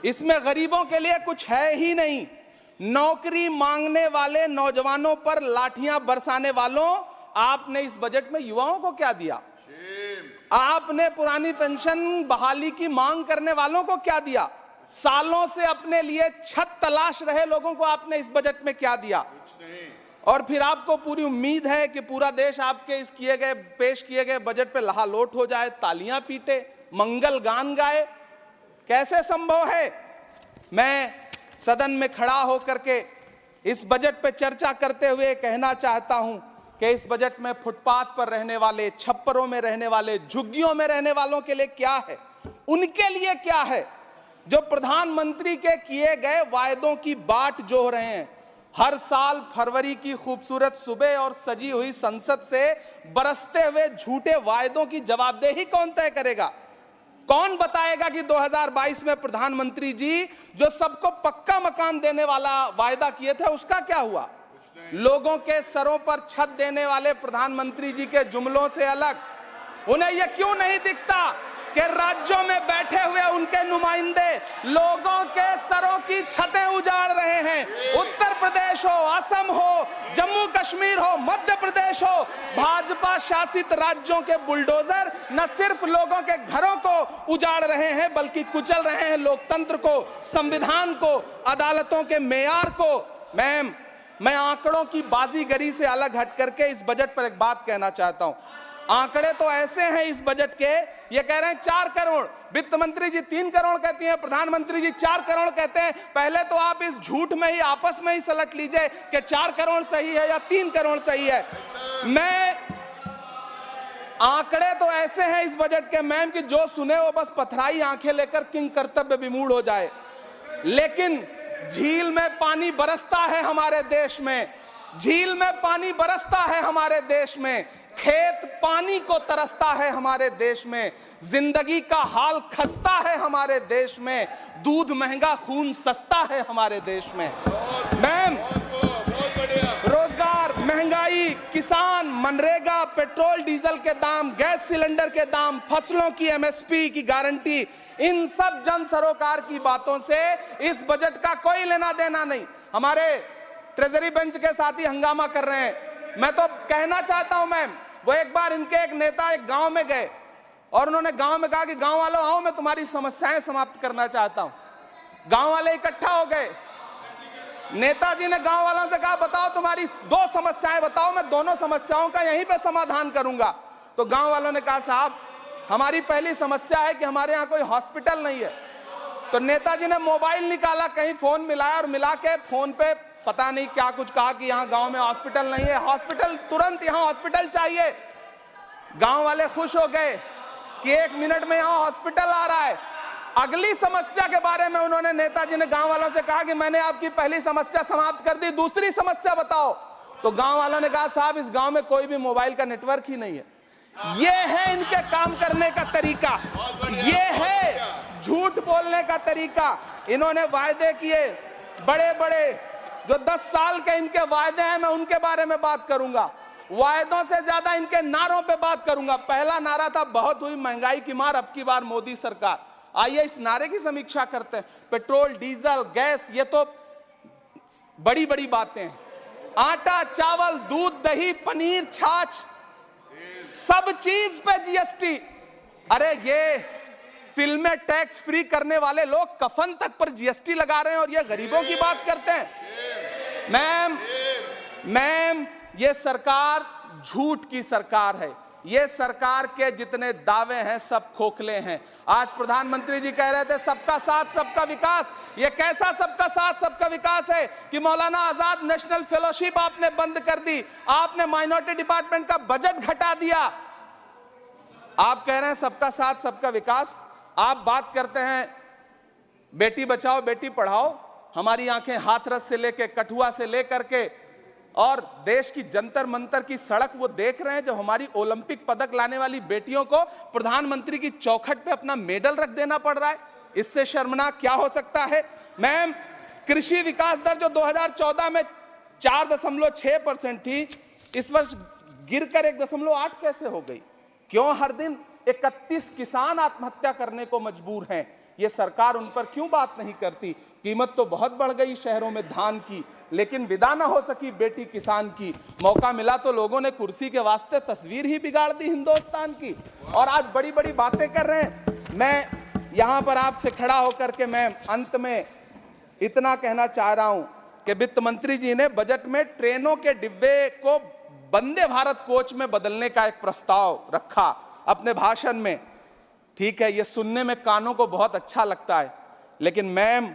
इसमें गरीबों के लिए कुछ है ही नहीं। नौकरी मांगने वाले नौजवानों पर लाठियां बरसाने वालों, आपने इस बजट में युवाओं को क्या दिया? आपने पुरानी पेंशन बहाली की मांग करने वालों को क्या दिया? सालों से अपने लिए छत तलाश रहे लोगों को आपने इस बजट में क्या दिया? और फिर आपको पूरी उम्मीद है कि पूरा देश आपके इस पेश किए गए बजट पे लहालोट हो जाए, तालियां पीटे, मंगल गान गाए। कैसे संभव है? मैं सदन में खड़ा होकर के इस बजट पे चर्चा करते हुए कहना चाहता हूं कि इस बजट में फुटपाथ पर रहने वाले, छप्परों में रहने वाले, झुग्गियों में रहने वालों के लिए क्या है, उनके लिए क्या है जो प्रधानमंत्री के किए गए वायदों की बाट जोह रहे हैं। हर साल फरवरी की खूबसूरत सुबह और सजी हुई संसद से बरसते हुए झूठे वायदों की जवाबदेही कौन तय करेगा? कौन बताएगा कि 2022 में प्रधानमंत्री जी जो सबको पक्का मकान देने वाला वायदा किए थे उसका क्या हुआ? लोगों के सरों पर छत देने वाले प्रधानमंत्री जी के जुमलों से अलग उन्हें यह क्यों नहीं दिखता कि राज्यों में बैठे हुए उनके नुमाइंदे लोगों के सरों की छतें उजाड़ रहे हैं? उत्तर प्रदेश हो, असम हो, जम्मू कश्मीर हो, मध्य प्रदेश हो, भाजपा शासित राज्यों के बुलडोजर न सिर्फ लोगों के घरों को उजाड़ रहे हैं बल्कि कुचल रहे हैं लोकतंत्र को, संविधान को, अदालतों के मेयार को। मैं आंकड़ों की बाजीगरी से अलग हट करके इस बजट पर एक बात कहना चाहता हूं। आंकड़े तो ऐसे हैं इस बजट के, ये कह रहे हैं 4 करोड़, वित्त मंत्री जी 3 करोड़ कहती हैं, प्रधानमंत्री जी 4 करोड़ कहते हैं। पहले तो आप इस झूठ में ही आपस में ही सलट लीजिए कि 4 करोड़ सही है या 3 करोड़ सही है। आंकड़े तो ऐसे हैं इस बजट के मैम कि जो सुने वो बस पथराई आंखें लेकर किंग कर्तव्य विमूढ़ हो जाए। लेकिन झील में पानी बरसता है हमारे देश में, झील में पानी बरसता है हमारे देश में, खेत पानी को तरसता है हमारे देश में, जिंदगी का हाल खस्ता है हमारे देश में, दूध महंगा खून सस्ता है हमारे देश में। मैम, रोजगार, महंगाई, किसान, मनरेगा, पेट्रोल डीजल के दाम, गैस सिलेंडर के दाम, फसलों की एमएसपी की गारंटी, इन सब जन सरोकार की बातों से इस बजट का कोई लेना देना नहीं। हमारे ट्रेजरी बेंच के साथी हंगामा कर रहे हैं। मैं तो कहना चाहता हूं मैम, वो एक बार इनके एक नेता एक गांव में गए और उन्होंने गांव में कहा कि गांव वालों आओ, मैं तुम्हारी समस्याएं समाप्त करना चाहता हूं। गांव वाले इकट्ठा हो गए। नेताजी ने गांव वालों से कहा बताओ तुम्हारी 2 समस्याएं बताओ, मैं दोनों समस्याओं का यहीं पे समाधान करूंगा। तो गांव वालों ने कहा साहब हमारी पहली समस्या है कि हमारे यहाँ कोई हॉस्पिटल नहीं है। तो नेताजी ने मोबाइल निकाला, कहीं फोन मिलाया और मिला के फोन पे पता नहीं क्या कुछ कहा कि यहाँ गांव में हॉस्पिटल नहीं है, हॉस्पिटल तुरंत, यहाँ हॉस्पिटल चाहिए। गांव वाले खुश हो गए कि 1 मिनट में यहाँ हॉस्पिटल आ रहा है। अगली समस्या के बारे में उन्होंने, नेताजी ने गांव वालों से कहा कि मैंने आपकी पहली समस्या समाप्त कर दी, दूसरी समस्या बताओ। तो गांव वालों ने कहा साहब इस गांव में कोई भी मोबाइल का नेटवर्क ही नहीं है। ये है इनके काम करने का तरीका, ये है झूठ बोलने का तरीका। इन्होंने वायदे किए बड़े बड़े, जो 10 साल के इनके वायदे हैं मैं उनके बारे में बात करूंगा। वायदों से ज्यादा इनके नारों पे बात करूंगा। पहला नारा था बहुत हुई महंगाई की मार, अब की बार मोदी सरकार। आइए इस नारे की समीक्षा करते हैं। पेट्रोल, डीजल, गैस, ये तो बड़ी बड़ी बातें हैं। आटा, चावल, दूध, दही, पनीर, छाछ, सब चीज पे जीएसटी। अरे ये फिल्में टैक्स फ्री करने वाले लोग कफन तक पर जीएसटी लगा रहे हैं और ये गरीबों की बात करते हैं। मैम ये सरकार झूठ की सरकार है। ये सरकार के जितने दावे हैं सब खोखले हैं। आज प्रधानमंत्री जी कह रहे थे सबका साथ सबका विकास। ये कैसा सबका साथ सबका विकास है कि मौलाना आजाद नेशनल फेलोशिप आपने बंद कर दी, आपने माइनॉरिटी डिपार्टमेंट का बजट घटा दिया। आप कह रहे हैं सबका साथ सबका विकास। आप बात करते हैं बेटी बचाओ बेटी पढ़ाओ। हमारी आंखें हाथरस से लेके, कठुआ से लेकर के और देश की जंतर मंतर की सड़क वो देख रहे हैं जब हमारी ओलंपिक पदक लाने वाली बेटियों को प्रधानमंत्री की चौखट पे अपना मेडल रख देना पड़ रहा है। इससे शर्मनाक क्या हो सकता है। मैम, कृषि विकास दर जो 2014 में 4.6% थी, इस वर्ष गिरकर 1.8 कैसे हो गई? क्यों हर दिन 31 किसान आत्महत्या करने को मजबूर हैं? ये सरकार उन पर क्यों बात नहीं करती? कीमत तो बहुत बढ़ गई शहरों में धान की, लेकिन विदा ना हो सकी बेटी किसान की। मौका मिला तो लोगों ने कुर्सी के वास्ते तस्वीर ही बिगाड़ दी हिंदुस्तान की, और आज बड़ी बड़ी बातें कर रहे हैं। मैं यहां पर आपसे खड़ा होकर के मैं अंत में इतना कहना चाह रहा हूं कि वित्त मंत्री जी ने बजट में ट्रेनों के डिब्बे को वंदे भारत कोच में बदलने का एक प्रस्ताव रखा अपने भाषण में। ठीक है, ये सुनने में कानों को बहुत अच्छा लगता है, लेकिन मैम,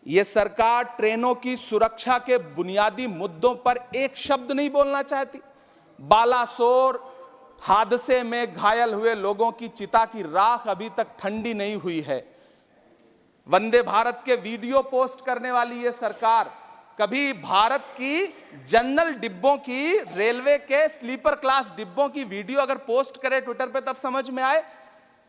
ये सरकार ट्रेनों की सुरक्षा के बुनियादी मुद्दों पर एक शब्द नहीं बोलना चाहती। बालासोर हादसे में घायल हुए लोगों की चिता की राख अभी तक ठंडी नहीं हुई है। वंदे भारत के वीडियो पोस्ट करने वाली ये सरकार कभी भारत की जनरल डिब्बों की, रेलवे के स्लीपर क्लास डिब्बों की वीडियो अगर पोस्ट करे ट्विटर पे तब समझ में आए।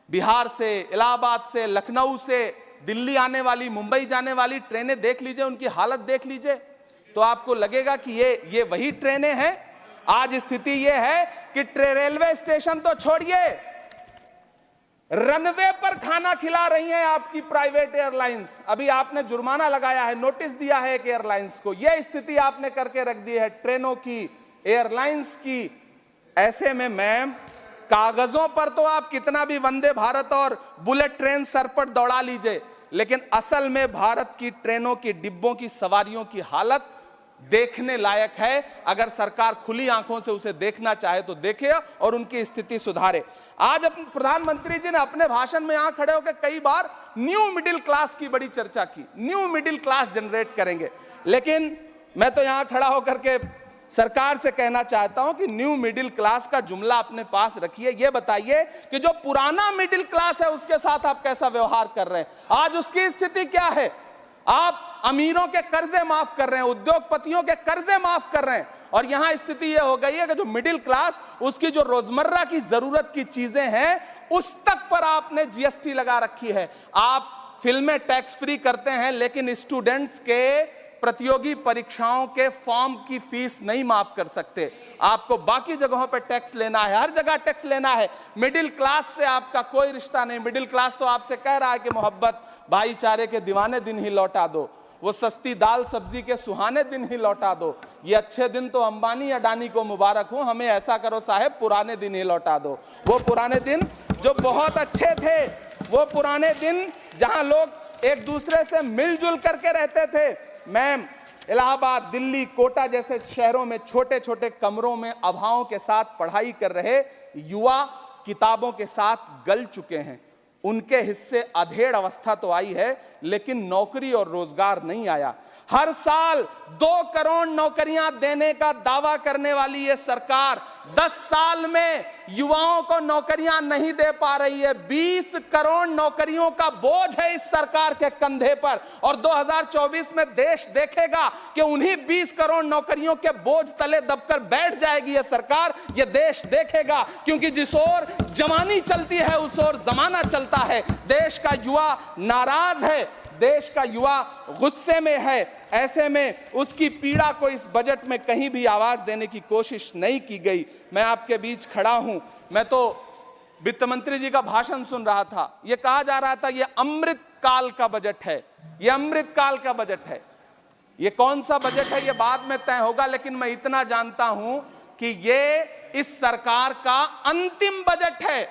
बिहार से, इलाहाबाद से, लखनऊ से दिल्ली आने वाली, मुंबई जाने वाली ट्रेनें देख लीजिए, उनकी हालत देख लीजिए, तो आपको लगेगा कि ये वही ट्रेनें हैं। आज स्थिति ये है कि रेलवे स्टेशन तो छोड़िए, रनवे पर खाना खिला रही हैं आपकी प्राइवेट एयरलाइंस। अभी आपने जुर्माना लगाया है, नोटिस दिया है एक एयरलाइंस को। यह स्थिति आपने करके रख दी है ट्रेनों की, एयरलाइंस की। ऐसे में मैम, कागजों पर तो आप कितना भी वंदे भारत और बुलेट ट्रेन सर पर दौड़ा लीजिए, लेकिन असल में भारत की ट्रेनों की डिब्बों की सवारियों की हालत देखने लायक है। अगर सरकार खुली आंखों से उसे देखना चाहे तो देखे और उनकी स्थिति सुधारे। आज अपने प्रधानमंत्री जी ने अपने भाषण में यहां खड़े होकर कई बार न्यू मिडिल क्लास की बड़ी चर्चा की, न्यू मिडिल क्लास जनरेट करेंगे। लेकिन मैं तो यहां खड़ा होकर के सरकार से कहना चाहता हूं कि न्यू मिडिल क्लास का जुमला अपने पास रखिए। यह बताइए कि जो पुराना मिडिल क्लास है उसके साथ आप कैसा व्यवहार कर रहे हैं। आज उसकी स्थिति क्या है? आप अमीरों के कर्जे माफ कर रहे हैं, उद्योगपतियों के कर्जे माफ कर रहे हैं, और यहां स्थिति यह हो गई है कि जो मिडिल क्लास, उसकी जो रोजमर्रा की जरूरत की चीजें हैं उस तक पर आपने जीएसटी लगा रखी है। आप फिल्में टैक्स फ्री करते हैं, लेकिन स्टूडेंट्स के प्रतियोगी परीक्षाओं के फॉर्म की फीस नहीं माफ कर सकते। आपको बाकी जगहों पर टैक्स लेना है, हर जगह टैक्स लेना है। मिडिल क्लास से आपका कोई रिश्ता नहीं। मिडिल क्लास तो आपसे कह रहा है कि मोहब्बत, भाईचारे के दीवाने दिन ही लौटा दो, वो सस्ती दाल सब्जी के सुहाने दिन ही लौटा दो। ये अच्छे दिन तो अंबानी अडानी को मुबारक हो, हमें ऐसा करो साहब, पुराने दिन ही लौटा दो। वो पुराने दिन जो बहुत अच्छे थे, वो पुराने दिन जहां लोग एक दूसरे से मिलजुल करके रहते थे। मैम, इलाहाबाद, दिल्ली, कोटा जैसे शहरों में छोटे छोटे कमरों में अभावों के साथ पढ़ाई कर रहे युवा किताबों के साथ गल चुके हैं। उनके हिस्से अधेड़ अवस्था तो आई है, लेकिन नौकरी और रोजगार नहीं आया। हर साल 2 करोड़ नौकरियां देने का दावा करने वाली ये सरकार 10 साल में युवाओं को नौकरियां नहीं दे पा रही है। 20 करोड़ नौकरियों का बोझ है इस सरकार के कंधे पर, और 2024 में देश देखेगा कि उन्हीं 20 करोड़ नौकरियों के बोझ तले दबकर बैठ जाएगी ये सरकार। ये देश देखेगा, क्योंकि जिस ओर जवानी चलती है उस ओर जमाना चलता है। देश का युवा नाराज है, देश का युवा गुस्से में है। ऐसे में उसकी पीड़ा को इस बजट में कहीं भी आवाज देने की कोशिश नहीं की गई। मैं आपके बीच खड़ा हूं, मैं तो वित्त मंत्री जी का भाषण सुन रहा था। यह कहा जा रहा था ये अमृत काल का बजट है, ये अमृत काल का बजट है। ये कौन सा बजट है ये बाद में तय होगा, लेकिन मैं इतना जानता हूं कि ये इस सरकार का अंतिम बजट है,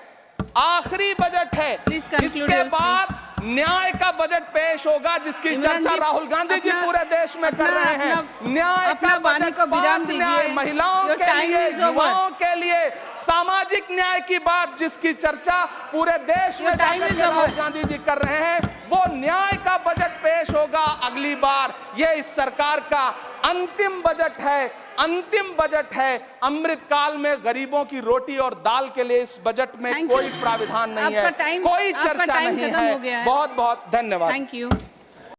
आखिरी बजट है। इसके बाद न्याय का बजट पेश होगा, जिसकी चर्चा राहुल गांधी जी पूरे देश में कर रहे हैं। न्याय का बजट, 5 न्याय, महिलाओं के लिए, युवाओं के लिए, सामाजिक न्याय की बात जिसकी चर्चा पूरे देश में राहुल गांधी जी कर रहे हैं, वो न्याय का बजट पेश होगा अगली बार। ये इस सरकार का अंतिम बजट है, अंतिम बजट है। अमृत काल में गरीबों की रोटी और दाल के लिए इस बजट में कोई प्राविधान नहीं है, कोई चर्चा नहीं है। बहुत बहुत धन्यवाद। Thank you.